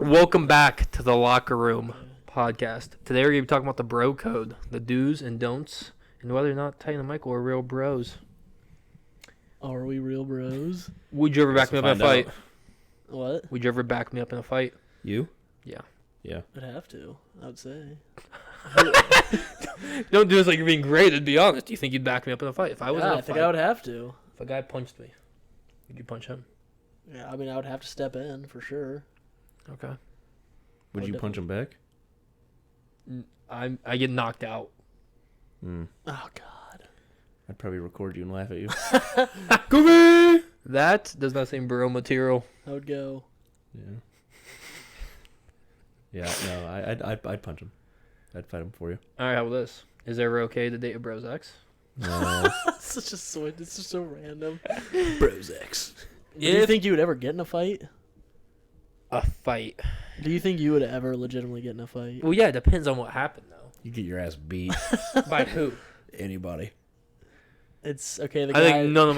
Welcome back to the Locker Room podcast. Today we're going to be talking about the bro code, the do's and don'ts, and whether or not Titan and Michael are real bros. Are we real bros? Would you ever back me up in a fight? What? Would you ever back me up in a fight? You? Yeah. Yeah. I'd have to, I would say. Don't do this like you're being graded, be honest. Do you think you'd back me up in a fight? If I was in a I fight, think I would have to. if a guy punched me, would you punch him? Yeah, I mean, I would have to step in for sure. Okay. Would you punch him back? I get knocked out. Oh, God. I'd probably record you and laugh at you. Gooby! That does not seem bro material. I would go. Yeah. Yeah, no, I'd punch him. I'd fight him for you. All right, how about this? Is it ever okay to date a bro's ex? No. It's just so random. Bros X. Do you think you would ever get in a fight? A fight? Do you think you would ever legitimately get in a fight? Well, yeah, it depends on what happened, though. You get your ass beat. By who? Anybody. It's okay. The I guy, think none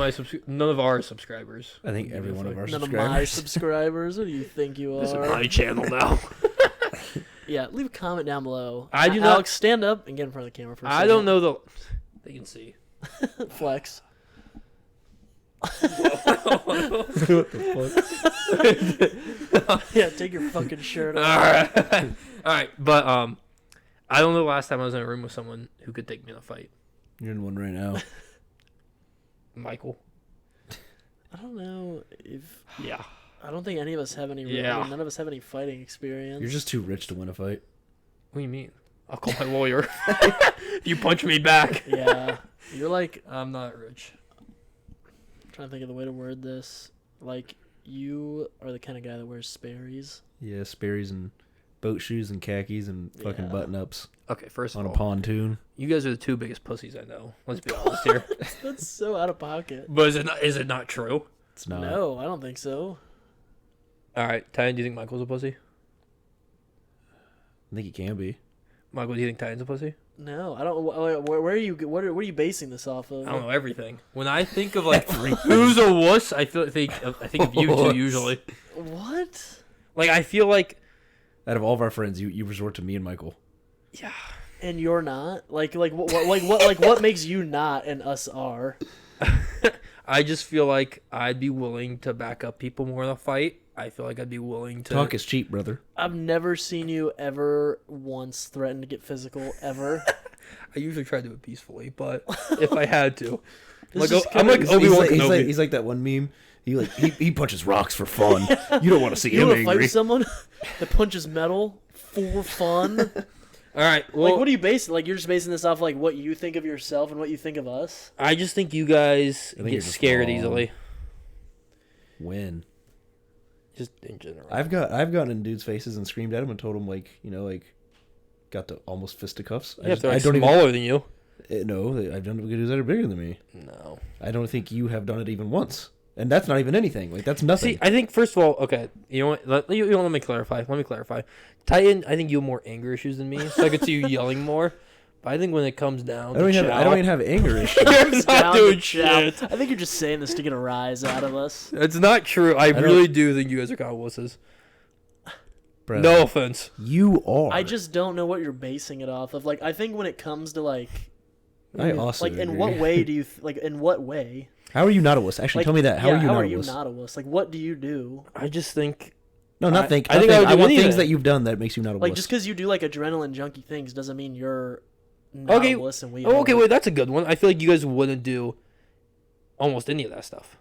of our subscribers. I think every one of our none of subscribers. my subscribers. What do you think you are? This is my channel now. Yeah, leave a comment down below. I do not- Alex, stand up and get in front of the camera for a I second. don't know the. They can see. Flex. What the fuck? Yeah, take your fucking shirt All off. right, all right, but I don't know the last time I was in a room with someone who could take me in a fight. You're in one right now. Michael. I don't know if Yeah. I don't think any of us have any. Yeah. I mean, none of us have any fighting experience. You're just too rich to win a fight. What do you mean? I'll call my lawyer. If you punch me back. Yeah, you're like. I'm not rich. I'm trying to think of the way to word this. Like you are the kind of guy that wears Sperry's. Yeah, Sperry's and boat shoes and khakis and fucking Yeah. button-ups Okay, first of on a all, pontoon. you guys are the two biggest pussies I know. Let's be honest here. That's so out of pocket. But is it not true? It's not. No, I don't think so. All right, Titan, do you think Michael's a pussy? I think he can be. Michael, do you think Titan's a pussy? No, I don't. Where are you? What are you basing this off of? I don't know everything. When I think of like who's a wuss, I think of you two usually. What? Like I feel like Out of all of our friends, you resort to me and Michael. yeah. And you're not what makes you not and us are? I just feel like I'd be willing to back up people more in a fight. I feel like I'd be willing to Talk is cheap, brother. I've never seen you ever once threaten to get physical ever. I usually try to do it peacefully, but if I had to, This like is I'm kinda- like Obi-Wan Kenobi. He's like that one meme. He punches rocks for fun. You don't want to see You him want to fight angry. with someone that punches metal for fun? All right, well, Like, what are you basing? Like, you're just basing this off like what you think of yourself and what you think of us. I just think you guys I think you're get just scared wrong. easily. When Just in general. I've gotten in dudes' faces and screamed at him and told him got to almost fisticuffs. Yeah, if they're like smaller than you. No, I've done it with dudes that are bigger than me. No. I don't think you have done it even once, and that's not even anything. Like that's nothing. See, I think first of all, okay, you know what? Let me clarify. Titan, I think you have more anger issues than me, so I could see you yelling more. But I think when it comes down, I don't even have anger issues. You're It's not down doing to chow. shit. I think you're just saying this to get a rise out of us. It's not true. I don't- really do think you guys are kind of wusses. Bro, No offense. you are. I just don't know what you're basing it off of. Like, I think when it comes to like, I also like, in agree. what way do you in what way? How are you not a wuss? Actually, Like, tell me that. How yeah, are you not a wuss? not a wuss? Like, what do you do? I just think No, not think. I think I would I do want anything. things that you've done that makes you not a Like, wuss. just because you do like adrenaline junkie things doesn't mean you're not Okay. a wuss and we. Oh, okay, are. wait, that's a good one. I feel like you guys wouldn't do almost any of that stuff.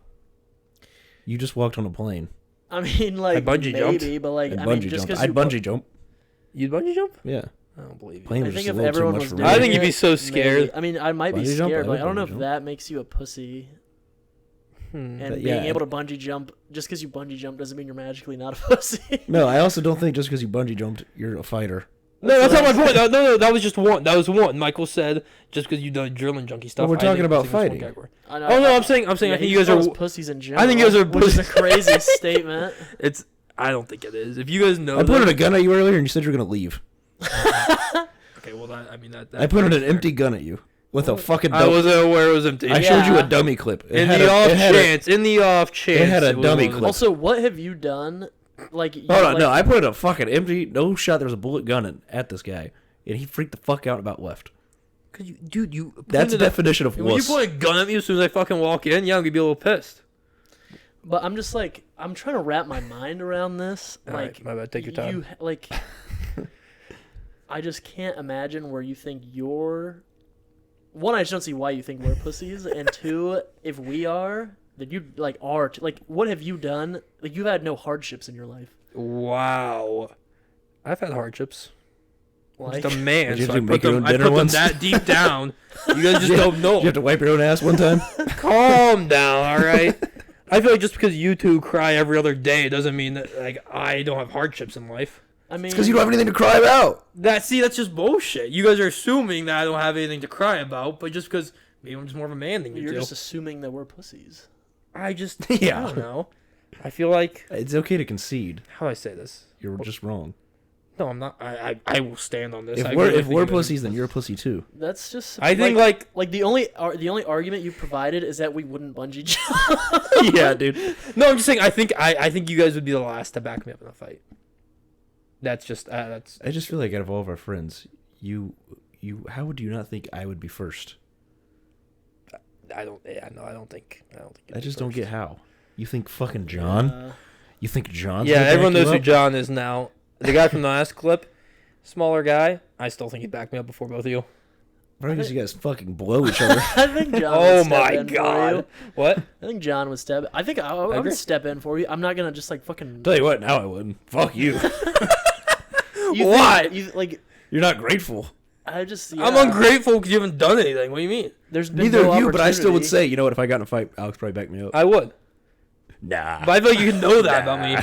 You just walked on a plane. I mean, like, bungee maybe, jumped. but like, I'd I mean, bungee just jump. because I'd bungee jump. You'd bungee jump? Yeah. I don't believe you. Plane I was think just a if little too everyone much was for doing me. I think you'd be it, so scared. maybe. I mean, I might be Bungee jump? scared, I but would I don't know bungee if jump. that makes you a pussy. And But being yeah. able to bungee jump, just because you bungee jump doesn't mean you're magically not a pussy. No, I also don't think just because you bungee jumped, you're a fighter. No, that's not my point. No, that was just one. That was one. Michael said just because you've done adrenaline junkie stuff. Well, we're I talking think about it's one fighting. category. I know, Oh no, I'm saying yeah, I think he you guys just are. calls pussies in general. think you guys are which is a pussies. crazy statement. It's. I don't think it is. If you guys know, I pointed a gun at you earlier and you said you were going to leave. Okay, well, that. I pointed an empty gun at you with a fucking I dummy. wasn't aware it was empty. I showed you Yeah. a dummy clip. In the off chance, it had a it was dummy one of clip. Also, what have you done like. You, Hold on, like, no, I put a fucking empty, no shot. There was a bullet gun at this guy, and he freaked the fuck out and about left. Cause you, dude, you. That's the definition of When you wuss. point a gun at me as soon as I fucking walk in, yeah, I'm gonna be a little pissed. But I'm just like, I'm trying to wrap my mind around this. All Like, right, my bad. Take your time. You like. I just can't imagine where you think you're. One, I just don't see why you think we're pussies, and two, if we are, then you like are like. What have you done? Like, you've had no hardships in your life. Wow. I've had hardships. I'm Like, just a man, Did you so have I to make put your them, own I dinner put them once? that deep down. You guys just don't know. You have to wipe your own ass one time. Calm down, all right? I feel like just because you two cry every other day doesn't mean that like I don't have hardships in life. I mean, Because you don't have anything to cry about. That's just bullshit. You guys are assuming that I don't have anything to cry about, but just because maybe I'm just more of a man than you you're do. just assuming that we're pussies. I just Yeah. I don't know. I feel like It's okay to concede. how do I say this? You're just wrong. No, I'm not. I will stand on this. If I we're really if think we're you guys are pussies, then you're a pussy too. That's just. I think like the only argument you provided is that we wouldn't bungee jump. Yeah, dude. no, I'm just saying. I think you guys would be the last to back me up in a fight. That's just that's. I just feel like out of all of our friends, you, how would you not think I would be first? I don't. Yeah, no, I don't think. I just don't get how. You think fucking John? You think John's Yeah, gonna everyone back you knows who up? John is now. The guy from the last clip, smaller guy. I still think he'd back me up before both of you. Probably because you guys fucking blow each other. I think John. Oh would step my in for god! you. What? I think John would step. I think I agree. would step in for you. I'm not gonna just like fucking. Tell you what, now I wouldn't. Fuck you. You Why? Think, you like. You're not grateful. I just. I'm yeah. ungrateful because you haven't done anything. What do you mean? There's been Neither no of you, but I still would opportunity. say, you know what? If I got in a fight, Alex probably back me up. I would. Nah. But I feel like you know that about me.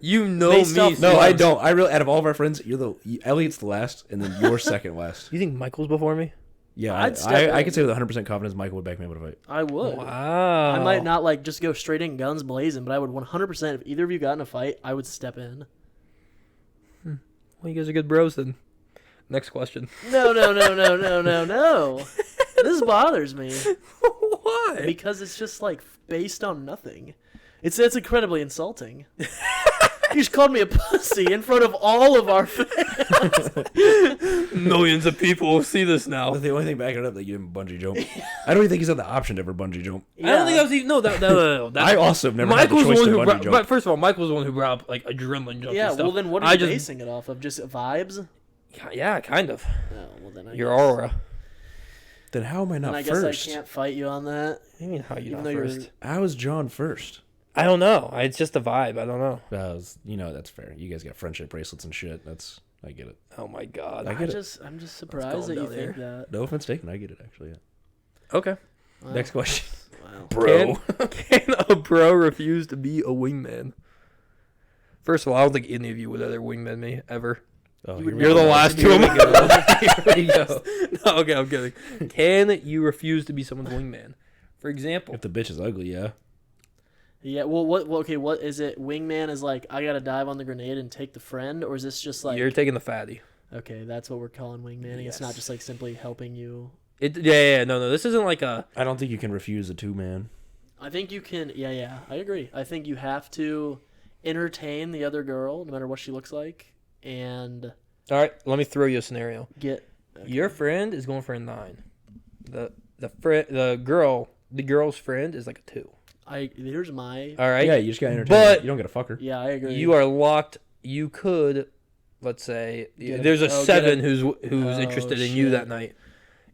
You know Based me. off- so No, I much. don't. I really, out of all of our friends, Elliot's the last, and then you're second last. You think Michael's before me? Yeah, I'd step I in. could say with 100% confidence Michael would back me up in a fight. I would. Wow. I might not like just go straight in guns blazing, but I would 100%. If either of you got in a fight, I would step in. Well, you guys are good bros then. Next question. No. This bothers me Why? because it's just like based on nothing. It's incredibly insulting. You just called me a pussy in front of all of our fans. Millions of people will see this now. The only thing backing it up that you didn't bungee jump. I don't even think he's had the option to ever bungee jump. I don't think that was even no. I also have never Michael's had the the choice one to who bungee brought. jump. But first of all, Michael's the one who brought up like adrenaline jump. Yeah, and stuff. well then what are you basing it off of? Just vibes? Yeah, kind of. Oh, well then I Your guess. aura. Then how am I not And I guess first? I can't fight you on that. What do you mean how you Even not though you're- first? How is John first? I don't know. It's just a vibe. I don't know. That's fair. You guys got friendship bracelets and shit. I get it. Oh my god. I get it. I'm just calm surprised that you down think that. No offense taken. I get it actually. Yeah. Okay. Wow. Next question, Wow. bro. Can a bro refuse to be a wingman? First of all, I don't think any of you would ever wingman me ever. Oh, You here would we You're go. the last Here two. we go. Here we go. No, okay, I'm kidding. Can you refuse to be someone's wingman? For example, If the bitch is ugly, yeah. Yeah, well, okay, what is it? Wingman is like, I gotta dive on the grenade and take the friend, or is this just like, you're taking the fatty. okay, that's what we're calling wingmaning. It's not Yes. just like simply helping you. No. This isn't like a. I don't think you can refuse a 2-man. I think you can, yeah, I agree. I think you have to entertain the other girl, no matter what she looks like, and All right, let me throw you a scenario. get. Okay. Your friend is going for a 9. The girl's friend is like a 2. Here's my. All right. Yeah, you just got to entertain. But- You don't get to fuck her. Yeah, I agree. You are locked. You could, let's say, Get there's a get 7 a- who's Oh, interested in you shit. that night,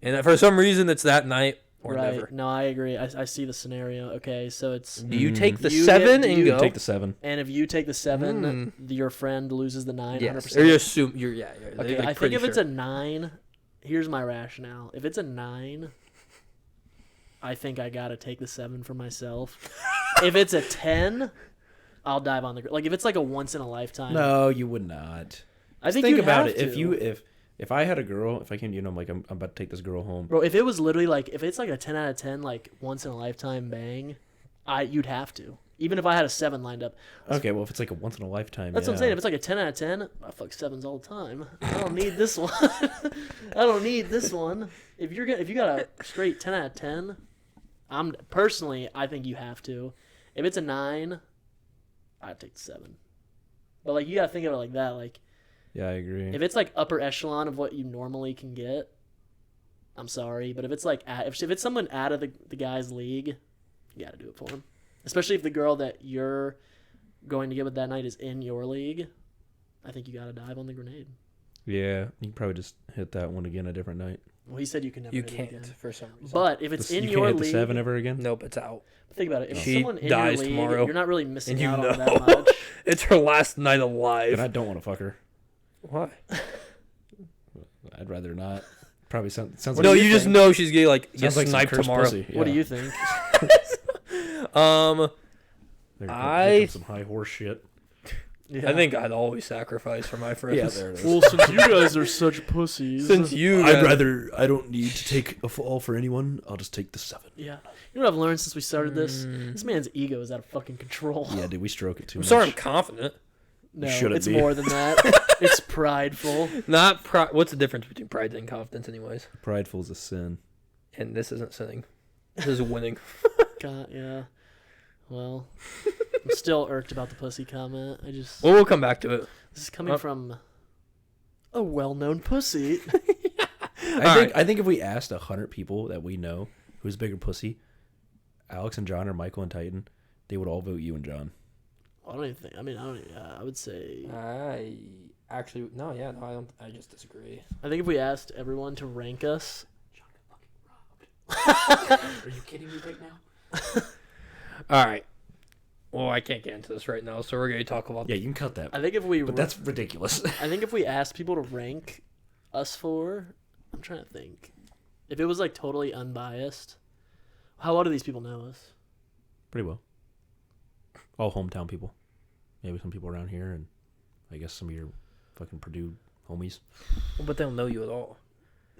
and for some reason it's that night or right. never. No, I agree. I see the scenario. Okay, so it's. Do you take the You 7 get- and you go? Take the 7. And if you take the 7, your friend loses the 9. yes. 100%. Or you assume you're Okay, like I think pretty if it's sure. a 9, here's my rationale. If it's a 9, I think I gotta take the 7 for myself. If it's a 10, I'll dive on the like. If it's like a once in a lifetime, No, you would not. I think Think you about have it. to. If I had a girl, if I came to you and I'm like, I'm about to take this girl home. Bro, if it was literally like, if it's like a 10 out of 10, like once in a lifetime bang, you'd have to. Even if I had a 7 lined up. Okay, well, if it's like a once in a lifetime, That's what I'm saying. If it's like a 10 out of 10, I fuck 7s all the time. I don't need this one. I don't need this one. If you got a straight 10 out of 10, I think you have to. If it's a 9, I'd take the 7. But like you gotta think of it like that. Like Yeah, I agree. if it's like upper echelon of what you normally can get, I'm sorry, but if it's like if it's someone out of the guy's league, you gotta do it for him. Especially if the girl that you're going to get with that night is in your league, I think you gotta dive on the grenade. Yeah, you can probably just hit that one again a different night. Well, he said you can never. You hit it can't again. for some reason. But if it's in you your can't hit league, the 7 ever again. nope, it's out. think about it. If She someone in dies your league, tomorrow, you're not really missing and you out know. on that much. It's her last night alive. And I don't want to fuck her. Why? I'd rather not. Probably sounds like No, you just know she's gonna get sounds like some sniped cursed tomorrow. pussy. What do Yeah. you think? Here I- comes some high horse shit. Yeah. I think I'd always sacrifice for my friends. Yeah, there it is. Well, since you guys are such pussies. Since you, I don't need to take a fall for anyone. I'll just take the 7. Yeah. You know what I've learned since we started this? This man's ego is out of fucking control. Yeah, dude, we stroke it too I'm much. sorry, I'm confident. No, shouldn't it's be. more than that. It's prideful. Not what's the difference between pride and confidence, anyways? Prideful is a sin. And this isn't sinning. This is winning. God, yeah. Well, I'm still irked about the pussy comment. Well, we'll come back to it. This is coming from a well-known pussy. I think if we asked 100 people that we know who's bigger pussy, Alex and John or Michael and Titan, they would all vote you and John. I don't even think. I mean, I would say. I actually no, I don't. I just disagree. I think if we asked everyone to rank us. Are you kidding me right now? All right. Well, I can't get into this right now, so we're going to talk about. Yeah, you can cut that. I think if we. But that's ridiculous. I think if we asked people to rank us for, I'm trying to think. If it was like totally unbiased, how well do these people know us? Pretty well. All hometown people. Maybe some people around here, and I guess some of your fucking Purdue homies. Well, but they don't know you at all.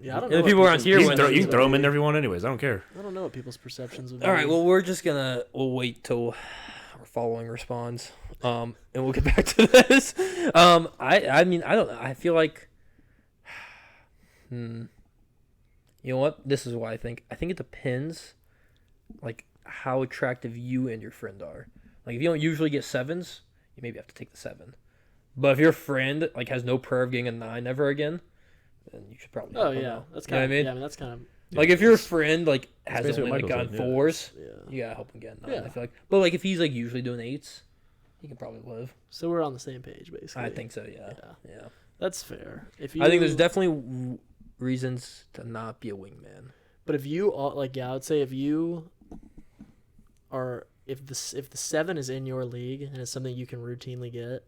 Yeah, I don't And know. the people what around people's here You when can, they- you can throw them in there if you want, anyways. I don't care. I don't know what people's perceptions would be. All right. Well, we'll wait till our following responds, and we'll get back to this. I mean, I don't know. I feel like, you know what? This is why I think it depends, like how attractive you and your friend are. Like if you don't usually get 7s, you maybe have to take the 7. But if your friend like has no prayer of getting a 9 ever again, then you should probably. Oh help them yeah, out. that's You know kind of. what I mean? Yeah, I mean that's kind of. Like if your friend like has basically only what like Michael gotten said, yeah. 4s, Yeah. you gotta help him get 9. Yeah. I feel like, but like if he's like usually doing 8s, he can probably live. So we're on the same page, basically. I think so. Yeah. Yeah, Yeah. that's fair. If you, I think there's definitely reasons to not be a wingman. But if you all like, yeah, I would say if you are, if the 7 is in your league and it's something you can routinely get,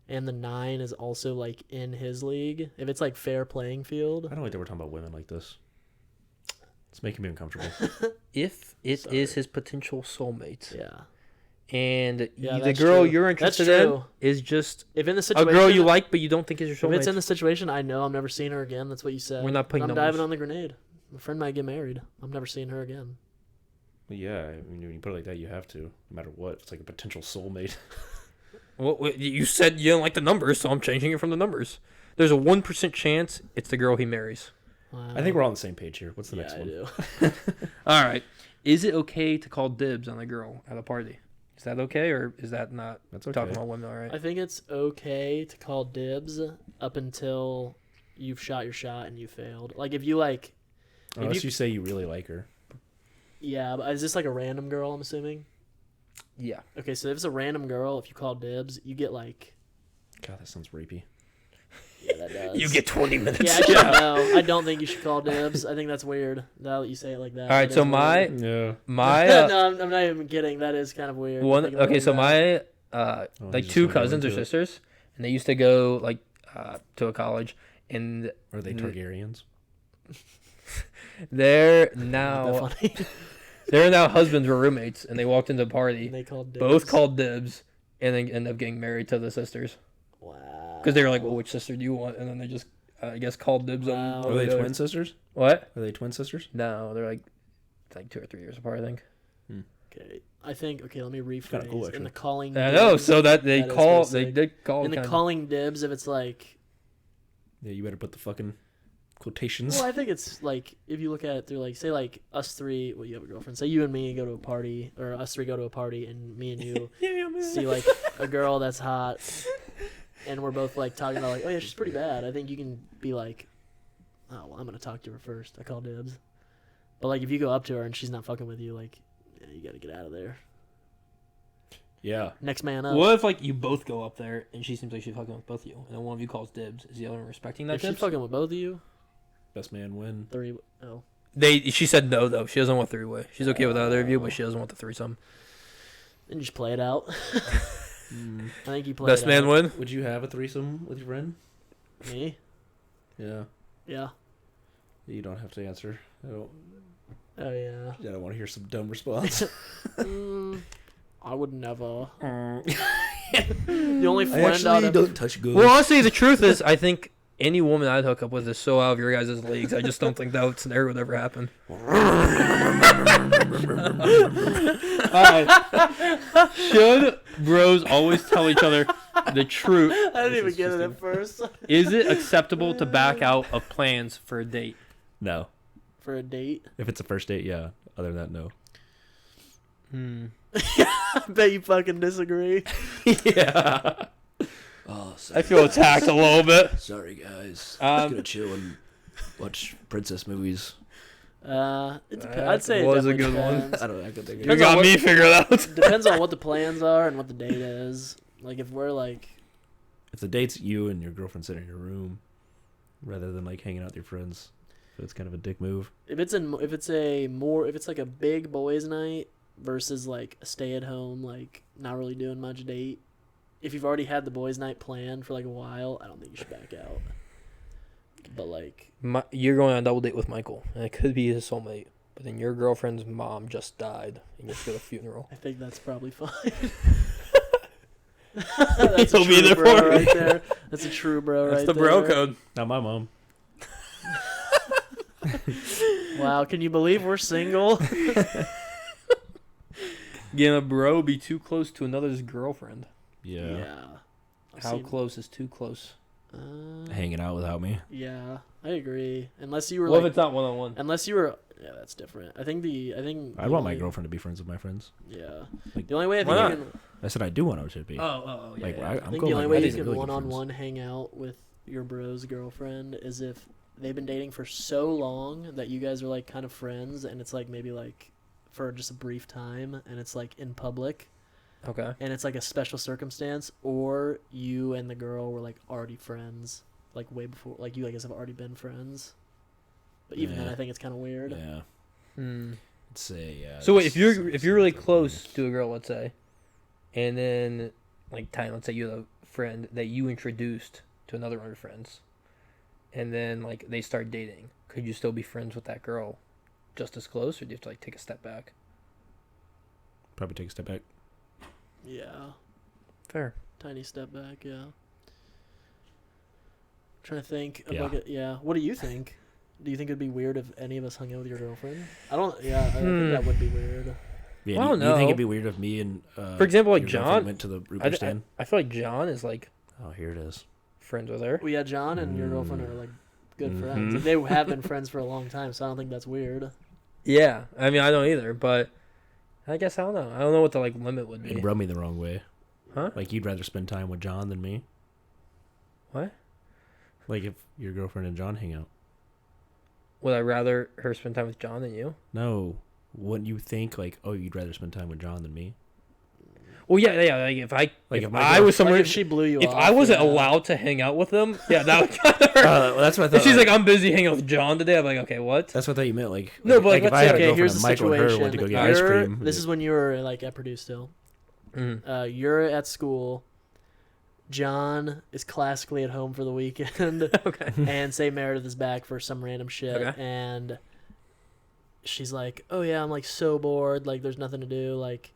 and the 9 is also like in his league, if it's like fair playing field. I don't like that we're talking about women like this. It's making me uncomfortable. If it Sorry. is his potential soulmate, Yeah. and Yeah, the that's girl true. you're That's interested in true. is just If in the a situation, girl you like, but you don't think is your if soulmate, it's in the situation, I know I'm never seeing her again. That's what you said. We're not putting I'm numbers. diving on the grenade. My friend might get married. I'm never seeing her again. But yeah, I mean, when you put it like that, you have to, no matter what. It's like a potential soulmate. well, you said you don't like the numbers, so I'm changing it from the numbers. There's a 1% chance it's the girl he marries. Wow. I think we're all on the same page here. What's the yeah, next I one? do. All right. Is it okay to call dibs on a girl at a party? Is that okay, or is that not That's okay. talking about women? All right. I think it's okay to call dibs up until you've shot your shot and you failed. Like if you like, Unless you say you really like her. yeah. But is this like a random girl? I'm assuming. Yeah. Okay, so if it's a random girl, if you call dibs, you get like. God, that sounds rapey. Yeah, that does. You get 20 minutes. Yeah, I don't know. I don't think you should call dibs. I think that's weird. Now that you say it like that. All right. that So is my weird. Yeah. my No, I'm not even kidding. That is kind of weird. one. Think about it Okay. like So that. my Oh, like he's just two gonna go cousins or into it. sisters, and they used to go like to a college, and Are they Targaryens? they're Isn't now that funny? they're now husbands or roommates, and they walked into a party, And they called dibs. both called dibs, and then end up getting married to the sisters Wow. because they were like, "Well, which sister do you want?" And then they just I guess called dibs on. Wow. one Are of they the other- twin sisters? What? Are they twin sisters? No, they're like it's like 2 or 3 years apart, I think. Okay, I think. Okay, let me rephrase. kinda cool, in actually. the calling. I know, dibs, so that they that is call kinda they sick. did call in the kinda- calling dibs, if it's like, Yeah, you better put the fucking quotations. well, I think it's like if you look at it through like, say like us three. Well, you have a girlfriend. Say you and me go to a party, or us three go to a party, and me and you see like a girl that's hot, and we're both like talking about like, oh yeah, she's pretty bad. I think you can be like, oh, well, I'm gonna talk to her first. I call dibs. But like, if you go up to her and she's not fucking with you, like, yeah, you gotta get out of there. Yeah. Next man up. What if like you both go up there and she seems like she's fucking with both of you, and then one of you calls dibs? Is the other one respecting that If she's dibs? fucking with both of you, Best man win. 3. Oh, She said no though. She doesn't want three-way. She's okay with either of you, but she doesn't want the threesome. then just play it out. I think you play Best it man out. win. Would you have a threesome with your friend? Me? Yeah. Yeah. You don't have to answer. Oh yeah. I don't want to hear some dumb response. I would never. Mm. The only I friend out actually of don't touch good. Well, honestly, the truth is, I think any woman I'd hook up with is so out of your guys' leagues. I just don't think that scenario would ever happen. Alright. Should bros always tell each other the truth? I didn't even is get it just at first. Is it acceptable to back out of plans for a date? No. For a date? If it's a first date, yeah. Other than that, no. I bet you fucking disagree. Yeah. Oh, I feel attacked a little bit. Sorry, guys. Just gonna chill and watch princess movies. I'd say it was a definitely good one. depends. I don't know. I could think You of Depends on got what- me figured out. Depends on what the plans are and what the date is. Like if we're like, If the date's you and your girlfriend sitting in your room, rather than like hanging out with your friends, so it's kind of a dick move. if it's like a big boys' night versus like a stay at home, like not really doing much date. If you've already had the boys' night planned for like a while, I don't think you should back out. But like, You're going on a double date with Michael, and it could be his soulmate. But then your girlfriend's mom just died, and you have to go to a funeral. I think that's probably fine. That's a He'll be true there bro for me. right there. That's a true bro That's right the there. bro code. Not my mom. Wow, can you believe we're single? Can a bro be too close to another's girlfriend? Yeah. I've How seen- close is too close? Hanging out without me. Yeah, I agree. Unless you were What if like, it's not one-on-one? unless you were, yeah, that's different. I think I'd want my girlfriend to be friends with my friends. Yeah, Like, the only way I why think you can, I said I do want her to be. Oh, yeah. Like, yeah. I'm I think cool the with only my way you friends. can Really good one-on-one hang out with your bro's girlfriend is if they've been dating for so long that you guys are like kind of friends, and it's like maybe like for just a brief time, and it's like in public, Okay. and it's like a special circumstance, or you and the girl were like already friends, like way before, like you I guess have already been friends. But even then, Yeah. I think it's kind of weird. Yeah. Hmm. I'd say yeah. So wait, if it's- you're really close to a girl, let's say, and then like let's say you have a friend that you introduced to another one of your friends, and then like they start dating, could you still be friends with that girl, just as close, or do you have to like take a step back? Probably take a step back. Yeah, Fair. tiny step back. Yeah. Trying to think. Of Yeah. like yeah. What do you think? Do you think it'd be weird if any of us hung out with your girlfriend? I don't. Yeah, I think that would be weird. Yeah, I don't do you think know. it'd be weird if me and For example, like your girlfriend John, went to the I, Rupert I, stand? I feel like John is like Oh, here it is. friends with her. Well, yeah, John and your girlfriend are like good Mhm. friends. Like, they have been friends for a long time, so I don't think that's weird. Yeah, I mean I don't either, but I guess I don't know. I don't know what the like limit would It be. rubbed me the wrong way. Huh? Like you'd rather spend time with John than me. What? Like if your girlfriend and John hang out. Would I rather her spend time with John than you? No. Wouldn't you think like, oh, you'd rather spend time with John than me? Well, yeah. Like if I Like, if if my I girl- was someone, Like if she blew you if off, I wasn't yeah. allowed to hang out with them, yeah, that would kind of hurt. Well, that's what I thought. If she's like, I'm busy hanging out with John today, I'm like, okay, what? That's what I thought you meant. Like, No, but, like, if let's I say- had a Okay, girlfriend here's and the Michael and situation. her went to go get ice You're- cream. This is when you were like at Purdue still. Mm. You're at school. John is classically at home for the weekend, Okay. and say Meredith is back for some random shit, Okay. and she's like, "Oh yeah, I'm like so bored. Like, there's nothing to do. Like,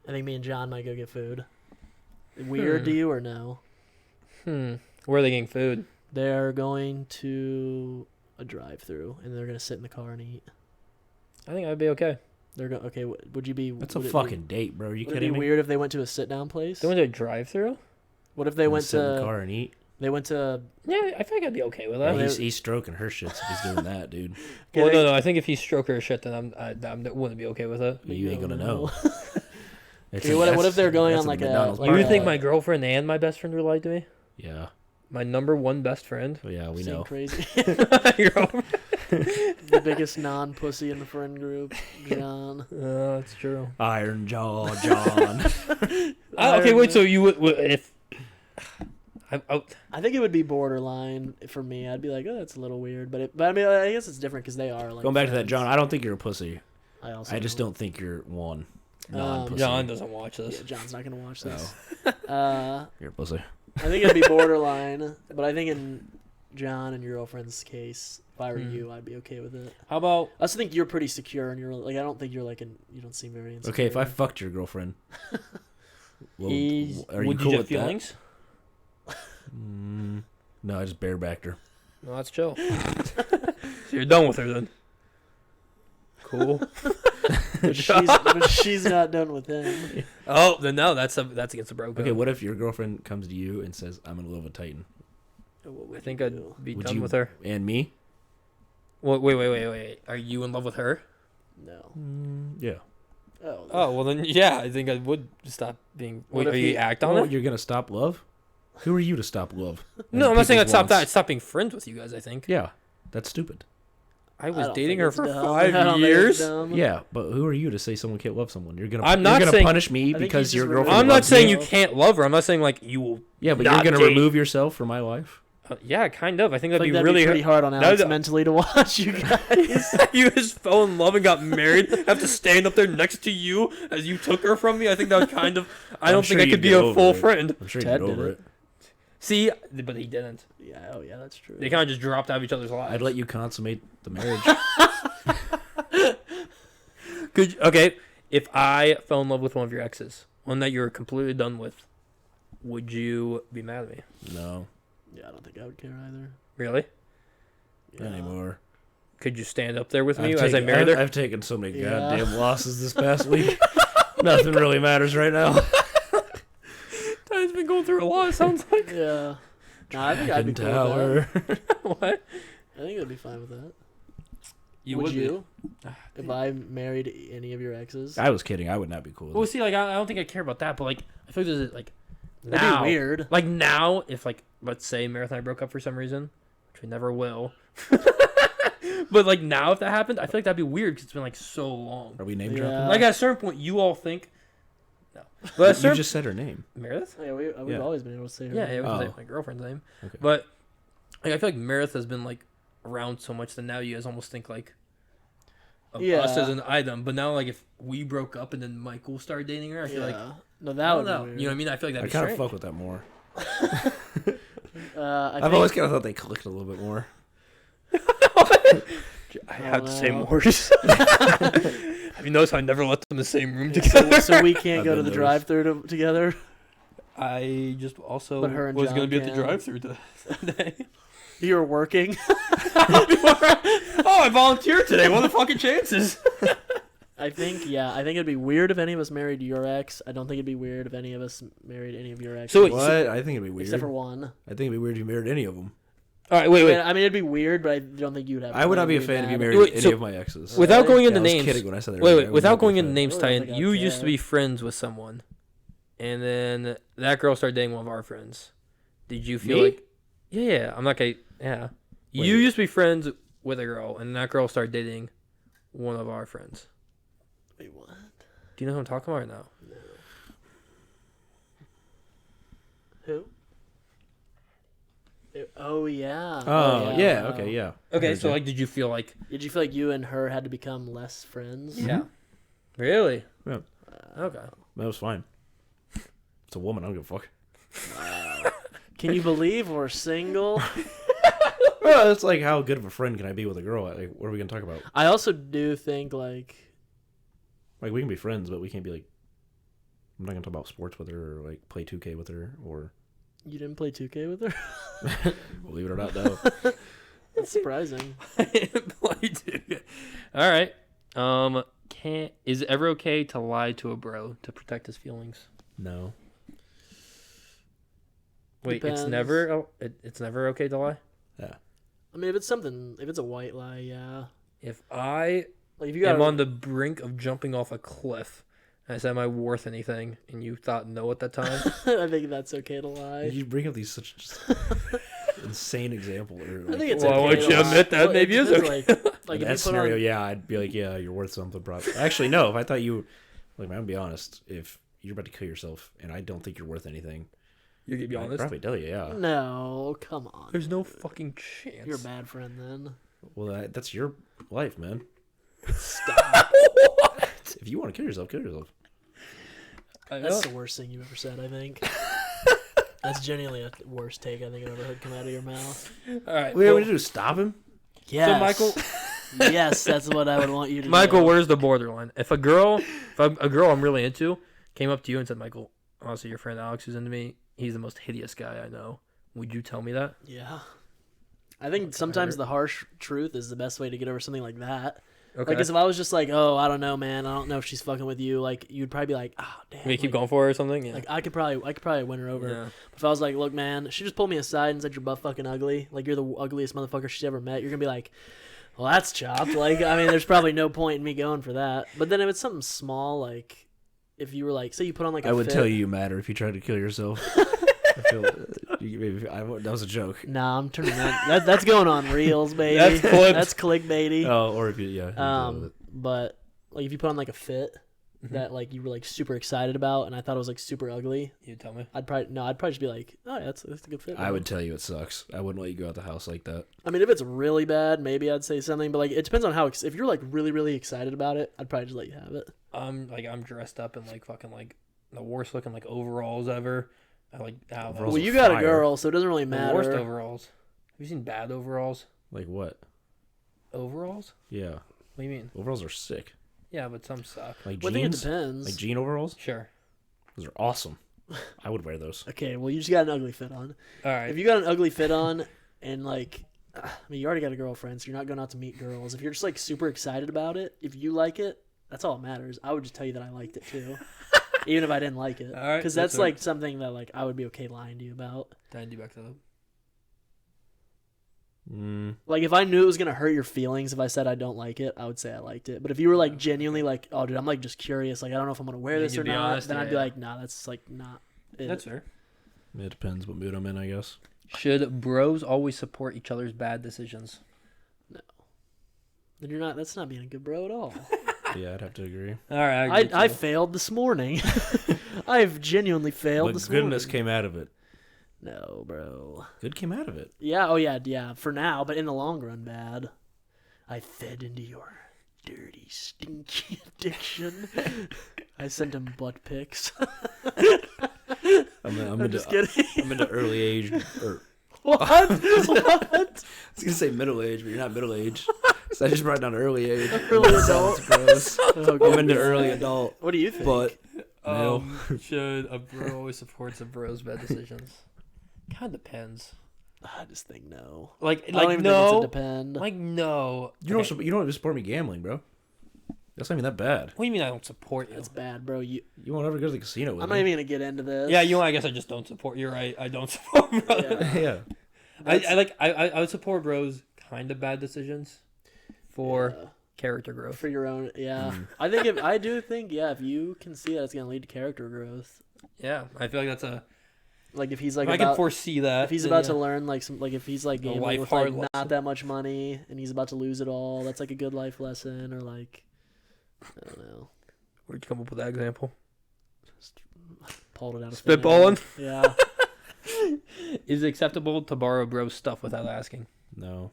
I think me and John might go get food." Weird to you or no? Where are they getting food? They're going to a drive-through, and they're gonna sit in the car and eat. I think I'd be okay. They're going. Okay, would you be? That's a would it fucking date, bro. Are you Would it be kidding me? weird if they went to a sit-down place? Going to a drive-through? What if they And went sit in the to? car and eat. They went to. Yeah, I think I'd be okay with Yeah, that. they- he's stroking her shits if he's doing that, dude. Well, Okay, no. I think if he's stroking her shit, then I wouldn't be okay with it. You ain't gonna know. Okay, what if they're going that's on, a like, a- McDonald's like You parking would think lot. my girlfriend and my best friend would lie to me? Yeah. My number one best friend. Oh, yeah, we Seem know. crazy. You're over- The biggest non-pussy in the friend group, John. That's true. Iron Jaw John. Okay, wait. So you would if I think it would be borderline for me. I'd be like, oh, that's a little weird, but I mean, I guess it's different because they are like. Going back to that, friends. John, I don't think you're a pussy. I just don't think you're one. Um, Non-pussy. John doesn't watch this. Yeah, John's not gonna watch No. this. You're a pussy. I think it'd be borderline, but I think in John and your girlfriend's case, if I were Hmm. you, I'd be okay with it. How about I also think you're pretty secure, and you're like, I don't think you're like, you don't seem very insecure. Okay, if I fucked your girlfriend, well, are you would cool you with have feelings? that? No, I just barebacked her. No, that's chill. So you're done with her then. Cool. but she's not done with him. Oh, then no, that's against the bro code. Okay, what if your girlfriend comes to you and says, "I'm in love with Titan," I think I'd be Would done you- with her. and me? Wait. Are you in love with her? No. Yeah. Oh. Oh, well then, yeah, I think I would stop being. What Wait, if are you he- act on Oh, it? you're gonna stop love? Who are you to stop love? No, I'm not saying I'd People's stop that. wants. I'd stop being friends with you guys. I think Yeah, that's stupid. I I was don't dating think her it's for dumb. 5 I don't think it's years. dumb. Yeah, but who are you to say someone can't love someone? You're I'm not gonna saying- punish me I think because you your just girlfriend. I'm not loves saying me? you can't love her. I'm not saying like you will. Yeah, but not you're gonna date. remove yourself from my life. Yeah, kind of. I think I that'd think be that'd really be pretty hard on That'd- Alex mentally to watch you guys. You just fell in love and got married. Have to stand up there next to you as you took her from me. I think that would kind of. I I'm don't sure think I you'd could be get a over full it. friend. I'm sure you Ted get did over it. it. See, but he didn't. Yeah. Oh yeah, that's true. They kind of just dropped out of each other's lives. I'd let you consummate the marriage. Okay, if I fell in love with one of your exes, one that you're completely done with, would you be mad at me? No, Yeah, I don't think I would care either. Really? Yeah. anymore. Could you stand up there with me I've as I taken- married her? I've taken so many Yeah. goddamn losses this past week. Nothing really matters right now. Ty's been going through a lot. It sounds like. Yeah. Nah, I think I'd be Fucking cool with that. What? I think I'd be fine with that. You would would be. you? If I married any of your exes? I was kidding. I would not be cool with Well, it. see, like I don't think I care about that, but like I feel like there's like That'd now, be weird. like now, if like let's say Marathon broke up for some reason, which we never will, but like now if that happened, I feel like that'd be weird because it's been like so long. Are we name Yeah. dropping? Like at a certain point, you all think no, but at a You certain just said her name. Meredith. Oh, yeah, we've Yeah. always been able to say her. Yeah, it was Oh. like my girlfriend's name, Okay. but like I feel like Meredith has been like around so much that now you guys almost think like of us Yeah. as an item. But now like if we broke up and then Michael started dating her, I feel like no, I that don't would know. be weird. You know what I mean? I feel like I that'd be kind of strange. fuck with that more. I I've think- always kind of thought they clicked a little bit more. I have the same no. words. Have you noticed I never let them in the same room together? so we can't I've go to been the noticed. drive-through together. I just also But her and was John going to be at the can. drive-through today. You were working. Oh, I volunteered today. What are the fucking chances? I think it'd be weird if any of us married your ex. I don't think it'd be weird if any of us married any of your exes. So wait, What? I think it'd be weird. except for one. I think it'd be weird if you married any of them. All right, wait. I mean, it'd be weird, but I don't think you'd have. I would not be a really fan if you bad- married Wait, any so- of my exes. Without Really? going Yeah, into I was names. kidding when I said that. Wait, I wait. would Without not be a going into fan. names, I really don't Titan, think you I'd used to care. be friends with someone, and then that girl started dating one of our friends. Did you feel Me? like? Yeah. I'm not gonna. Yeah. You Wait. used to be friends with a girl, and that girl started dating one of our friends. Wait, what? Do you know who I'm talking about right now? Who? Oh yeah. Oh, yeah. Okay, yeah. Okay, Heard so you. like, did you feel like? Did you feel like you and her had to become less friends? Yeah. Really? Yeah. Okay. That was fine. It's a woman. I don't give a fuck. Can you believe we're single? Well, it's like how good of a friend can I be with a girl? Like, what are we gonna talk about? I also do think like Like, we can be friends, but we can't be like. I'm not gonna talk about sports with her or like play 2K with her or. you didn't play 2K with her. Believe it or not, no. That's surprising. All right. Is it ever okay to lie to a bro to protect his feelings? No. Wait, Depends. it's never okay to lie. Yeah. I mean, if it's a white lie, yeah. If I Like if you got am on the brink of jumping off a cliff And I said, am I worth anything? And you thought no at that time. I think that's okay to lie. You bring up these such just insane example. Or, I think it's Well, okay why don't to you lie. admit that? Well, Maybe it it's depends, okay. Like in if that you put on, scenario, yeah, I'd be like, yeah, you're worth something. Probably. Actually, no. If I thought you, like, I'm gonna be honest. If you're about to kill yourself, and I don't think you're worth anything, You can be I'd honest. probably tell you, yeah. no, come on. There's no fucking chance. You're a bad friend then. Well, that's your life, man. Stop. If you want to kill yourself, kill yourself. That's the worst thing you've ever said, I think. That's genuinely a worst take I think I've ever heard come out of your mouth. All right. What are well, we gonna do? Stop him? Yes. Michael- yes, that's what I would want you to Michael, do. where's the borderline? If a girl I'm really into came up to you and said, Michael, honestly, your friend Alex is into me. He's the most hideous guy I know. Would you tell me that? Yeah. I think sometimes the harsh truth is the best way to get over something like that. Okay. Like, 'cause if I was just like, oh, I don't know, man, I don't know if she's fucking with you, like, you'd probably be like, oh, damn. Maybe keep like, going for it or something? Yeah. Like, I could probably win her over. Yeah. If I was like, look, man, she just pulled me aside and said you're butt fucking ugly. Like, you're the ugliest motherfucker she's ever met. You're going to be like, well, that's chopped. Like, I mean, there's probably no point in me going for that. But then if it's something small, like, if you were like, say you put on like a I would fit. tell you matter if you tried to kill yourself. I feel that was a joke. Nah, I'm turning that. That's going on Reels, baby. That's clipped. That's clickbaity. Oh, or if you, yeah. But like if you put on like a fit that like you were like super excited about, and I thought it was like super ugly, You tell me. I'd probably just be like, oh yeah, that's a good fit. I man." would tell you it sucks. I wouldn't let you go out the house like that. I mean, if it's really bad, maybe I'd say something. But like, it depends on how. If you're like really, really excited about it, I'd probably just let you have it. I'm dressed up in like fucking like the worst looking like overalls ever. I like how Overalls Well, are you got a fire. girl, so it doesn't really the matter. worst overalls. Have you seen bad overalls? Like what? Overalls? Yeah, What do you mean? overalls are sick. Yeah, but some suck. Like Well, I think it jeans, depends. like jean overalls. Sure. Those are awesome. I would wear those. Okay, well, you just got an ugly fit on. All right. If you got an ugly fit on, and like, I mean, you already got a girlfriend, so you're not going out to meet girls. If you're just like super excited about it, if you like it, that's all that matters. I would just tell you that I liked it too, even if I didn't like it, All right, because that's that's like something that like I would be okay lying to you about. Did I do back to that? Like if I knew it was gonna hurt your feelings if I said I don't like it, I would say I liked it. But if you were like genuinely like, oh dude, I'm like just curious, like I don't know if I'm gonna wear You this need or to be not, honest, then I'd be yeah. like, nah, that's like not. It. That's fair. It depends what mood I'm in, I guess. Should bros always support each other's bad decisions? Then you're not. That's not being a good bro at all. Yeah, I'd have to agree. All right. I failed this morning. I've genuinely failed But this goodness morning. came out of it. No, bro. Good came out of it. Yeah. Oh yeah. Yeah. For now, but in the long run, bad. I fed into your dirty, stinky addiction. I sent him butt pics. I'm I'm just kidding. I'm into early age. Or, What? What? I was gonna say middle age, but you're not middle age. So I just brought down early age. Early That adult. sounds gross. Oh, I'm goodness. into early adult, What do you think? but male. Should a bro always support a bro's bad decisions? Kind of depends. I just think no. Like I don't even think no. it's a depend. Like no. You Okay. don't even support me gambling, bro. That's not even that bad. What do you mean I don't support you? That's bad, bro. You won't ever go to the casino with I'm me. not even gonna get into this. Yeah, you know, I guess I just don't support. You're right. I don't support bros. Yeah. Yeah. I would support bros kind of bad decisions for Yeah. character growth. For your own, yeah. Mm. I think if you can see that it's gonna lead to character growth. Yeah, I feel like that's a. Like if he's like If I can about, foresee that. if he's then about yeah. to learn like some, like if he's like A gambling life with hard like lesson. not that much money and he's about to lose it all, that's like a good life lesson. Or like, I don't know, Where'd you come up with that example? pulled it out of thin air. Spitballing? Yeah. Is it acceptable to borrow bros stuff without asking? No.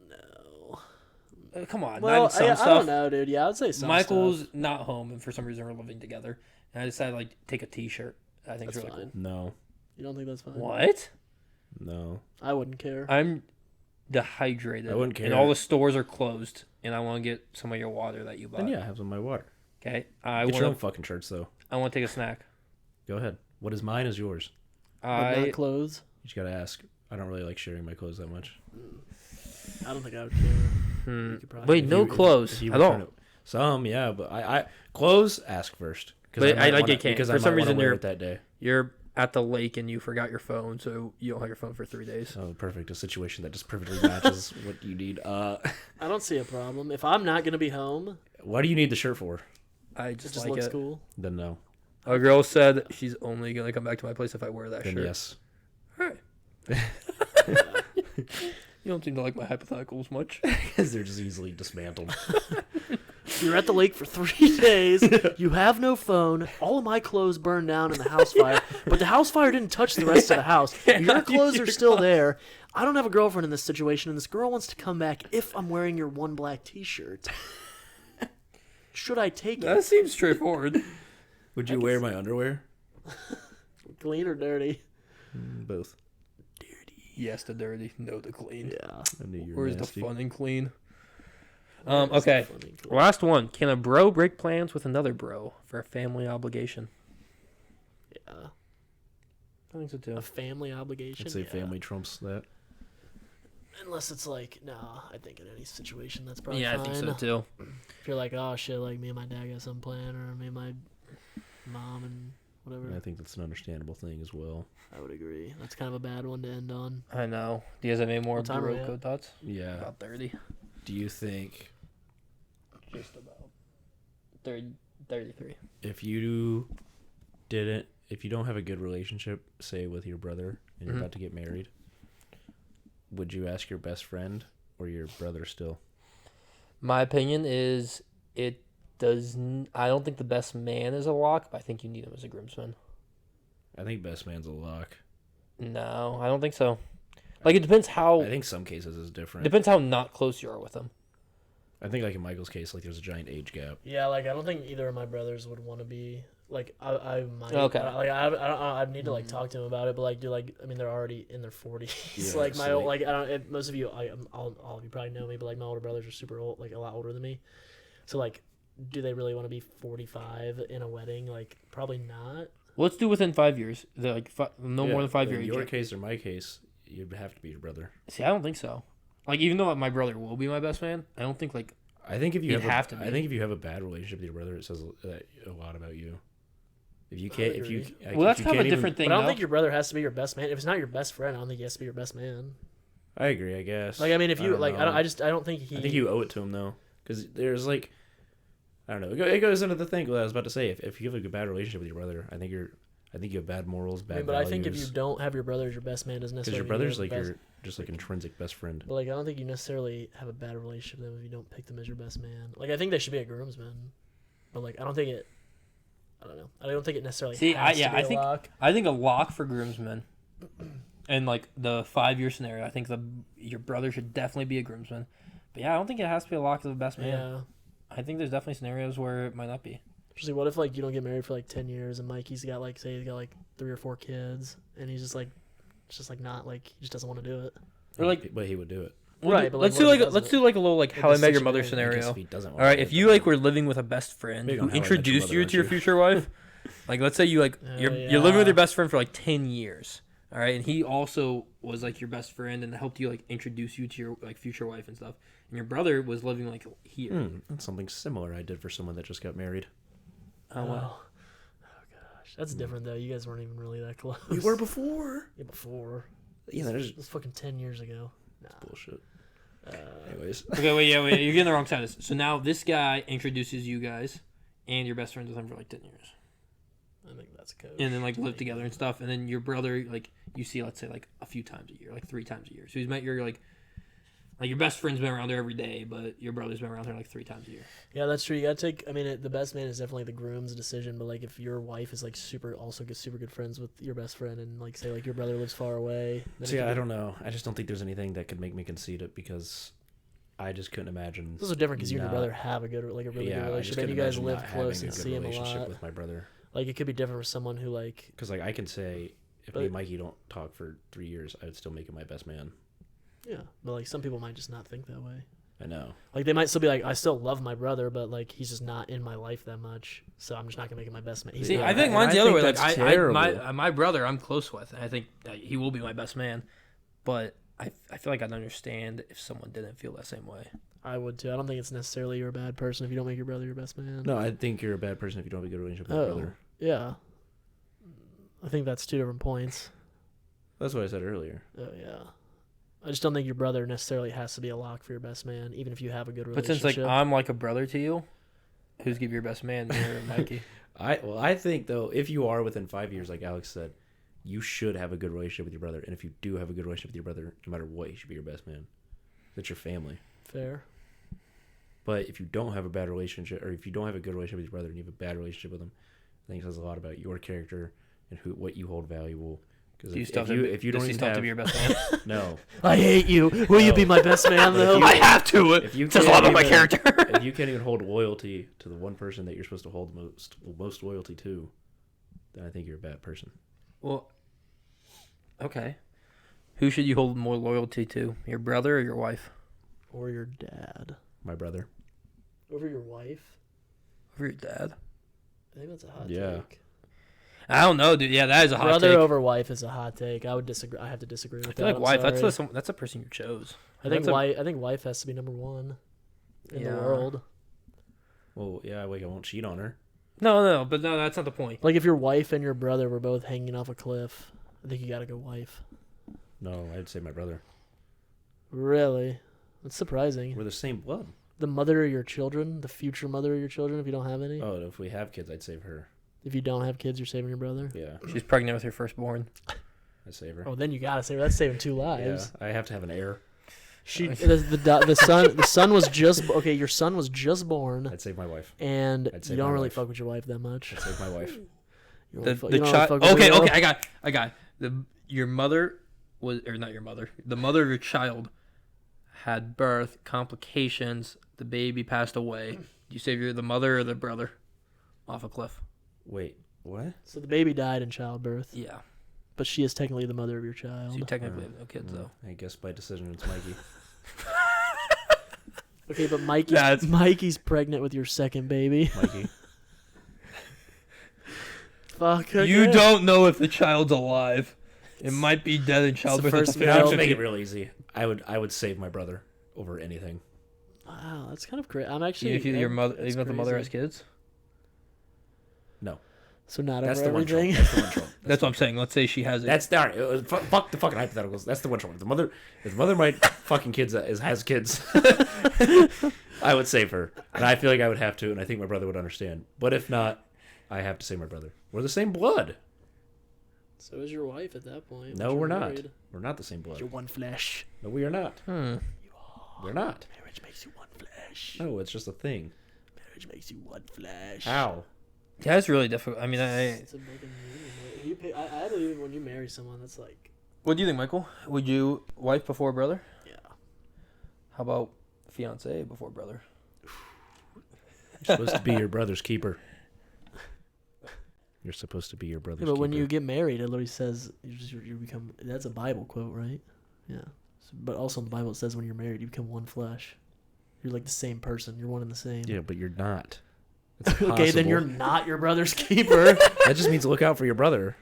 No. Come on, Well, not some I stuff. don't know, dude. Yeah, I would say some Michael's stuff. not home, and for some reason we're living together. And I decided like take a T-shirt. I think That's it's really fine. No. You don't think that's fine? cool. What? No. I wouldn't care. I'm dehydrated. I wouldn't And care. all the stores are closed, and I want to get some of your water that you bought. Then yeah, have some of my water. Okay. I Get your own want. fucking shirts though. I want to take a snack. Go ahead. What is mine is yours. But I not clothes. You just gotta ask. I don't really like sharing my clothes that much. I don't think I would care. You could probably- wait. If No you- clothes if you at were all. trying to- Some, yeah, but I clothes ask first. But I like wanna, it can't. because For I some might wanna reason wear you're- it that day. You're at the lake and you forgot your phone, so you don't have your phone for 3 days. Oh, perfect. A situation that just perfectly matches what you need. I don't see a problem. If I'm not gonna be home, What do you need the shirt for? I It just just like looks it. cool. Then no. A girl said she's only gonna come back to my place if I wear that Then shirt. yes. All right. You don't seem to like my hypotheticals much. Because they're just easily dismantled. You're at the lake for 3 days. You have no phone. All of my clothes burned down in the house fire, but the house fire didn't touch the rest of the house. Your clothes are still there. I don't have a girlfriend in this situation, and this girl wants to come back if I'm wearing your one black T-shirt. Should I take That it? seems straightforward. Would you wear my underwear? Clean or dirty? Both. Yes to dirty, no to clean. Yeah. I knew you were Where's nasty. the fun and clean? Where's the Okay. fun and clean? Last one. Can a bro break plans with another bro for a family obligation? Yeah. I think so too. A family obligation? I'd say Yeah. family trumps that. Unless it's like, nah, I think in any situation that's probably Yeah, I fine. think so too. If you're like, oh shit, like me and my dad got some plan, or me and my mom and whatever, I think that's an understandable thing as well. I would agree. That's kind of a bad one to end on. I know. Do you guys have any more What time are we bro at? code thoughts? Yeah. About 30. Do you think Just about 30, 33. if you don't have a good relationship, say with your brother, and you're Mhm. about to get married, would you ask your best friend or your brother still? My opinion is it does. I don't think the best man is a lock, but I think you need him as a groomsman. I think best man's a lock. No, I don't think so. Like it depends how. I think some cases is different. Depends how not close you are with him. I think like in Michael's case, like there's a giant age gap. Yeah, like I don't think either of my brothers would want to be like I might. Okay. Like I'd need to like talk to him about it, but like, dude, like I mean, they're already in their 40s. Yeah, like my so, old, like I don't. Most of you, all of you probably know me, but like my older brothers are super old, like a lot older than me. So like, do they really want to be 45 in a wedding? Like probably not. Let's do within 5 years. They're like no Yeah, more than 5 but years. in your case or my case, you'd have to be your brother. See, I don't think so. Like even though my brother will be my best man, I don't think like I think if you You'd have, have to I be. think if you have a bad relationship with your brother, it says a lot about you. If you can't, if you, agree. like, well, if that's you kind of a can't even- different thing. But I don't though. think your brother has to be your best man. If it's not your best friend, I don't think he has to be your best man. I agree. I guess. Like I mean, if you don't like, know. I don't think he. I think you owe it to him though, because there's like, I don't know. It goes into the thing. What I was about to say. If you have a bad relationship with your brother, I think you have bad morals, bad I mean, but values. I think if you don't have your brother as your best man, doesn't because necessarily your mean brother's you're like the best. your just like intrinsic best friend. But like, I don't think you necessarily have a bad relationship with them if you don't pick them as your best man. Like, I think they should be a groomsman, but like, I don't think it. I don't know. I don't think it necessarily. See, has to be I a think lock. I think a lock for groomsmen, and like the 5 year scenario. I think your brother should definitely be a groomsman. But yeah, I don't think it has to be a lock to the best man. Yeah. I think there's definitely scenarios where it might not be. Especially, what if like you don't get married for like 10 years and Mikey's got like, say he's got like 3 or 4 kids and he's just like, it's just like not like he just doesn't want to do it. Or like, but he would do it. Right, but, like, let's what do if he like doesn't? let's do like a little like Like How I the Met Your Mother situation. I guess scenario. if he doesn't want All right, to if do you it, like were living with a best friend Big who on How I Met Your introduced you Mother, to your aren't you? future wife, like let's say you like Oh, you're living with yeah. your best friend for like 10 years. All right, and he also was like your best friend and helped you like introduce you to your like future wife and stuff. And your brother was living like here. That's something similar I did for someone that just got married. Oh, wow. Oh gosh, that's different though. You guys weren't even really that close. We were before. Yeah, before. Yeah, that is It was fucking 10 years ago. Nah. bullshit. Anyways, Okay, wait, you're getting the wrong side of this. So now this guy introduces you guys, and your best friends with him for like 10 years, I think that's coach. and then like live together and stuff. And then your brother, like you see, let's say like a few times a year, like 3 times a year. So he's met your like your best friend's been around there every day, but your brother's been around there like 3 times a year. Yeah, that's true. You gotta take. I mean, the best man is definitely the groom's decision. But like, if your wife is like super good friends with your best friend, and like say like your brother lives far away. Then it see, could I be- don't know. I just don't think there's anything that could make me concede it because I just couldn't imagine. This is different because you and your not- brother have a good, like a really yeah, good I just relationship, and you couldn't guys imagine live not having close a and good see him a relationship lot. with my brother. Like, it could be different for someone who like. Because like I can say, if But- me and Mikey don't talk for 3 years, I'd still make him my best man. Yeah, but like some people might just not think that way. I know. Like they might still be like, I still love my brother, but like he's just not in my life that much, so I'm just not gonna make him my best man. He's See, not- I think and mine's I the other think way. Like that's I terrible. my brother, I'm close with, and I think he will be my best man. But I feel like I'd understand if someone didn't feel that same way. I would too. I don't think it's necessarily you're a bad person if you don't make your brother your best man. No, I think you're a bad person if you don't have a good relationship with Oh. your brother. Yeah. I think that's 2 different points. That's what I said earlier. Oh yeah. I just don't think your brother necessarily has to be a lock for your best man, even if you have a good But relationship. since like I'm like a brother to you, Who's gonna be your best man, me or Mikey? I think though, if you are within 5 years, like Alex said, you should have a good relationship with your brother. And if you do have a good relationship with your brother, no matter what, he should be your best man. That's your family. Fair. But if you don't have a bad relationship, or if you don't have a good relationship with your brother and you have a bad relationship with him, I think it says a lot about your character and what you hold valuable. Because if you don't even have to be your best man. no, I hate you. Will you be my best man though? I have to. if you Says a lot about my even- character. if you can't even hold loyalty to the one person that you're supposed to hold most loyalty to, then I think you're a bad person. Well, okay. Who should you hold more loyalty to? Your brother or your wife? Or your dad. My brother. Over your wife? Over your dad? I think that's a hot Yeah. take. I don't know, dude. Yeah, that is a hot Brother take. over wife is a hot take. I would disagree. I have to disagree with I feel that. like wife. I'm sorry. That's a person you chose. I think That's wife. I think wife has to be number one in the Yeah. world. Well, yeah, like I won't cheat on her. No, but no, that's not the point. Like if your wife and your brother were both hanging off a cliff, I think you gotta go wife. No, I'd say my brother. Really? That's surprising. We're the same blood. The mother of your children, the future mother of your children, if you don't have any. Oh, if we have kids, I'd save her. If you don't have kids, you're saving your brother. Yeah, She's pregnant with her firstborn. I'd save her. Oh, then you gotta save her. That's saving 2 yeah, lives. I have to have an heir. She the son was just okay. Your son was just born, I'd save my wife. and I'd you save don't my really wife. fuck with your wife that much. I'd save my wife. You The don't really child. fuck with Okay, her. okay. I got. Your mother was, or not your mother. The mother of your child had birth complications. The baby passed away. Do you save the mother or the brother off a cliff? Wait, what? So the baby died in childbirth, Yeah. but she is technically the mother of your child. So you technically have no kids though. I guess by decision it's Mikey. Okay, but That's- Mikey's pregnant with your second baby. Mikey. Fuck. You okay. don't know if the child's alive. It might be dead in childbirth. first at the male- I'll 50. make it real easy. I would save my brother over anything. Wow, that's kind of crazy. I'm actually. Even if your mother, that's even if the mother has crazy. kids. No, So not that's over the one trope. everything. That's the one trope. That's what I'm saying. Let's say she has it. That's all right. Fuck the fucking hypotheticals. That's the one trope. If the mother might fucking kids has kids, I would save her, and I feel like I would have to, and I think my brother would understand. But if not, I have to save my brother. We're the same blood. So is your wife at that point? No, once we're you're not. married. We're not the same blood. You're one flesh. No, we are not. We're not. Marriage makes you one flesh. No, it's just a thing. Marriage makes you one flesh. How? Yeah, it's really difficult. I mean, It's a fucking you pay, I believe when you marry someone, that's like, what do you think, Michael? Would you wife before brother? yeah. How about fiance before brother? You're supposed to be your brother's keeper. You're supposed to be your brother's Yeah, but when keeper. you get married, it literally says you become. That's a Bible quote, right? Yeah. But also in the Bible, it says when you're married, you become one flesh. You're like the same person. You're one and the same. Yeah, but you're not. It's Okay, then impossible. you're not your brother's keeper. That just means look out for your brother.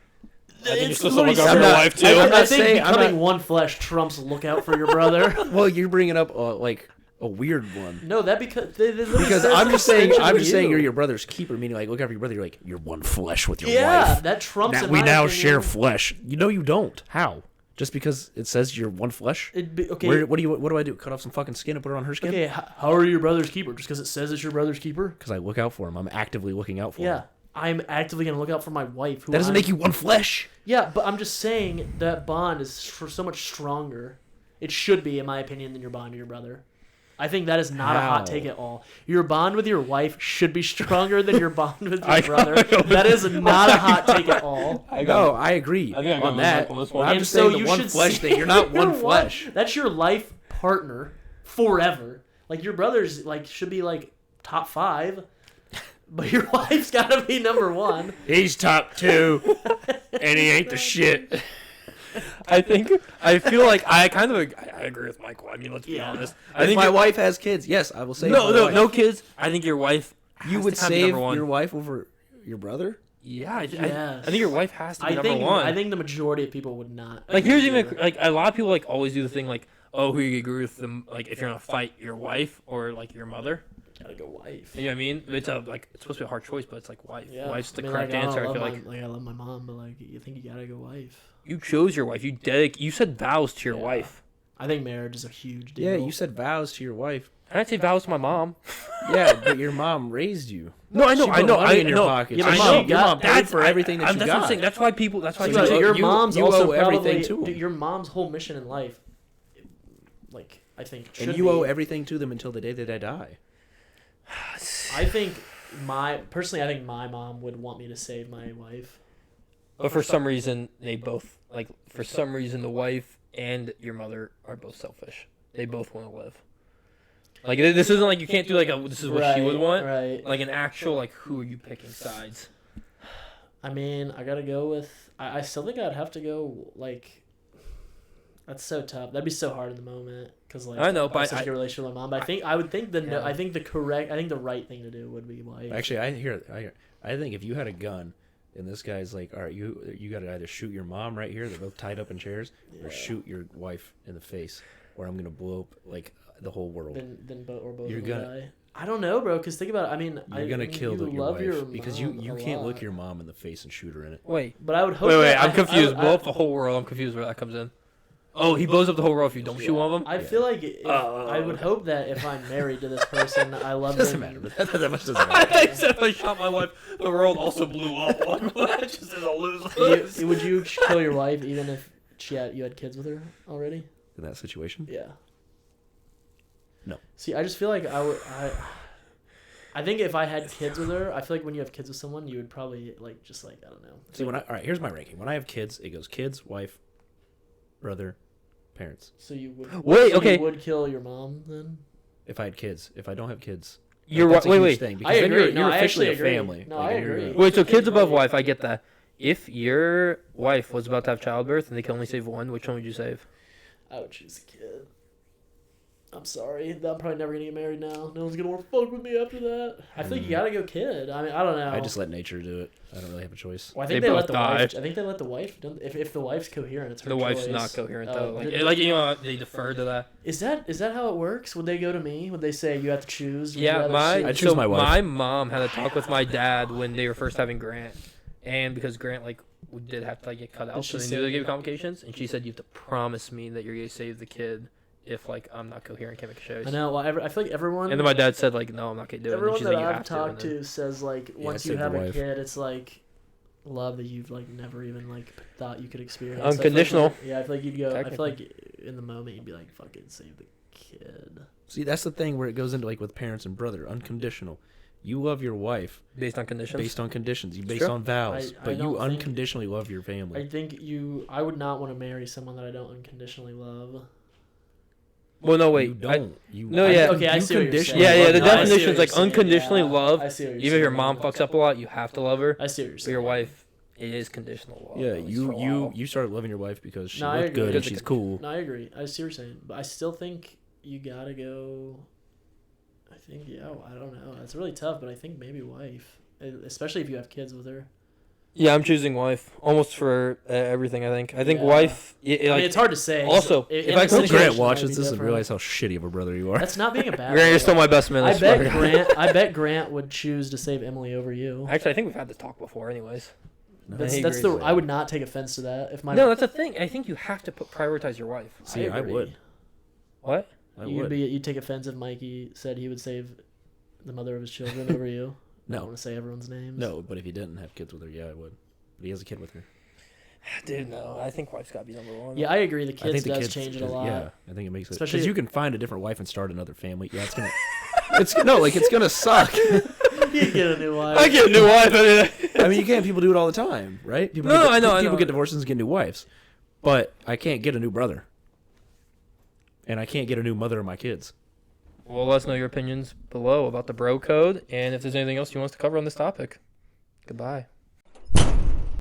I think you're It's supposed to look literally out for your said- wife, too. I I'm not think saying- I'm becoming not- one flesh trumps look out for your brother. Well, you're bringing up like a weird one. No, that because Because I'm just saying you. you're your brother's keeper, meaning like look out for your brother. You're like you're one flesh with your Yeah, wife. that trumps. That in we my now opinion. share flesh. You know you don't. How? Just because it says you're one flesh? It'd be, okay. What do I do? Cut off some fucking skin and put it on her skin? Okay, how are you your brother's keeper? Just because it says it's your brother's keeper? Because I look out for him. I'm actively looking out for him. Yeah, I'm actively gonna look out for my wife. Who That doesn't I'm- make you one flesh. Yeah, but I'm just saying that bond is so much stronger. It should be, in my opinion, than your bond to your brother. I think that is not a hot How? take at all. Your bond with your wife should be stronger than your bond with your I brother. go with- That is not a hot take at all. No, I agree I think I go on with that. Michael on this But one. I'm And just so saying you the one should flesh see- thing. You're not one You're flesh. That's your life partner forever. Like your brother's like should be like top 5, but your wife's gotta be number 1. He's top 2, and he ain't the shit. I feel like I agree with Michael. I mean, let's be Yeah. honest. I think my wife has kids. Yes, I will say no kids. I think your wife. You has would to have to be save number one. your wife over your brother? Yeah, Yes. I think your wife has to be I number think one. I think the majority of people would not. like here's even like a lot of people like always do the thing like, oh, who you agree with them, like if you're in a fight, your wife or like your mother. Gotta go wife. You know what I mean? It's it's supposed to be a hard choice, but it's like wife. Yeah, Wife's the I mean, correct like, answer. I love feel my, like I love my mom, but like you think you gotta go wife. you chose your wife. You said vows to your Yeah. wife. I think marriage is a huge deal. Yeah, you said vows to your wife, I'd say vows to my mom. Yeah, but your mom raised you. No, I know, She I put know, money I in your know. pockets. Yeah, but Your she mom got- paid for everything that you that's got. what I'm saying. That's why people. That's why So people. But your you- mom's you also owe everything probably, to 'em. dude, your mom's whole mission in life, like I think, should And you be, owe everything to them until the day that I die. I think I think my mom would want me to save my wife. But for some reason, they both like. For some reason, the wife and your mother are both selfish. They both want to live. Like this isn't like you can't do like a. This is what she would want. Right. Like an actual like who are you picking sides? I mean, I gotta go with. I still think I'd have to go like. That's so tough. That'd be so hard in the moment because like I know, have but such a good relationship with my mom. But I would think Yeah. I think the right thing to do would be wife. Actually, I think if you had a gun and this guy's like, all right, you got to either shoot your mom right here, they're both tied up in chairs, or shoot your wife in the face, or I'm gonna blow up like the whole world. Then both You're will gonna- die. I don't know, bro. Because think about it. I mean, You're gonna kill you your love wife your because mom you a can't lot. look your mom in the face and shoot her in it. Wait, But I would hope. wait. that I'm I- confused. I- Blow up the whole world. I'm confused where that comes in. Oh, he blows up the whole world if you don't shoot one of them. I feel like I would hope that if I'm married to this person, I love Doesn't them. matter. That much doesn't I matter. thought you said if I shot my wife, the world also blew up. That just is a lose. Would you kill your wife even if you had kids with her already? In that situation, Yeah. No. See, I just feel like I think if I had kids with her, I feel like when you have kids with someone, you would probably like just like I don't know. see all right, here's my ranking. When I have kids, it goes kids, wife, brother, parents. So you would. Wait, so okay. You would kill your mom then? If I had kids, if I don't have kids, You're that's a wait, huge wait. thing, I because then agree. you're No, I officially actually a agree. family. No, Like, I you're- agree. Wait, so Kids kids above probably- wife, I get that. If your wife was about to have childbirth and they can only save one, which one would you save? I would choose a kid. I'm sorry. I'm probably never gonna get married now. No one's gonna want to fuck with me after that. I think you gotta go kid. I mean, I don't know. I just let nature do it. I don't really have a choice. Well, I think They they, both let the die. wife. I think they let the wife. If the wife's coherent, it's her The wife's choice. not coherent Oh, though. Like, did- like you know, they defer to that. Is that how it works? Would they go to me? Would they say you have to choose? Would you Yeah, rather my choose- I choose my wife. my mom had a talk with my dad when they were first having Grant, and because Grant like did have to like get cut out, Did so she they knew they say- gave complications, and she said you have to promise me that you're gonna save the kid if like I'm not coherent, can't make a choice. I know. Well, I feel like everyone. And then my dad said like, no, I'm not gonna do it. And everyone she's that like, you I've have to. talked And then- to says like once save you the have a wife. kid, it's like love that you've like never even like thought you could experience. Unconditional. I feel like, yeah, I feel like you'd go. I feel like Technically. in the moment you'd be like, "Fucking save the kid." See, that's the thing where it goes into like with parents and brother, unconditional. You love your wife based on conditions. based on conditions. You It's based true. on vows, I but you don't think- unconditionally love your I family. think I would not want to marry someone that I don't unconditionally love. Well, no, wait. You don't. You No, yeah. Okay, I you see what you're conditionally Yeah, saying. yeah. love The your No, I see wife. what definition is you're like saying, unconditionally yeah. love. I see what you're Even if your saying. mom fucks up a lot, you have to love her. I see what you're But saying. your wife, it is conditional love. Yeah, at least for a while. you started loving your wife because she No, I looked agree. good and Because she's it- cool. No, I agree. I see what you're saying, but I still think you gotta go. I think I don't know. It's really tough, but I think maybe wife, especially if you have kids with her. Yeah, I'm choosing wife almost for everything. I think. I think Yeah. wife. I mean, Like, it's hard to say. Also, In if the I could- Until situation, Grant it might watches be this and different. realize how shitty of a brother you are. That's not being a bad. Grant, you're still my best man. I swear to bet God. Grant. I bet Grant would choose to save Emily over you. Actually, I think we've had this talk before, anyways. That's he that's agrees the. with I would not take offense to that if my. No, that's the thing. I think you have to prioritize your wife. See, I agree. would. What? I You'd would. you'd take offense if Mikey said he would save the mother of his children over you. I don't No, want to say everyone's names. no. But if he didn't have kids with her, yeah, I would. But he has a kid with her. Dude, no. I think wife's got to be number one. Yeah, I agree. The I kids think the does kids change it a lot. Yeah, I think it makes it Especially- because you can find a different wife and start another family. Yeah, it's gonna. It's gonna suck. You get a new wife. I get a new wife. I mean, you can't. People do it all the time, right? People No, get, I know, I People know. get divorces and get new wives, but I can't get a new brother, and I can't get a new mother of my kids. Well, let us know your opinions below about the bro code, and if there's anything else you want us to cover on this topic. Goodbye.